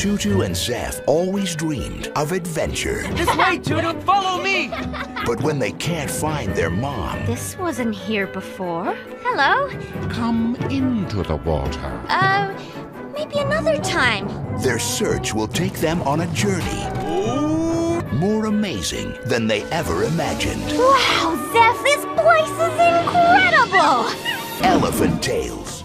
Tutu and Zeph always dreamed of adventure. This way, Tutu! Follow me! But when they can't find their mom... This wasn't here before. Hello? Come into the water. Maybe another time. Their search will take them on a journey more amazing than they ever imagined. Wow, Zeph, this place is incredible! Elephant Tales.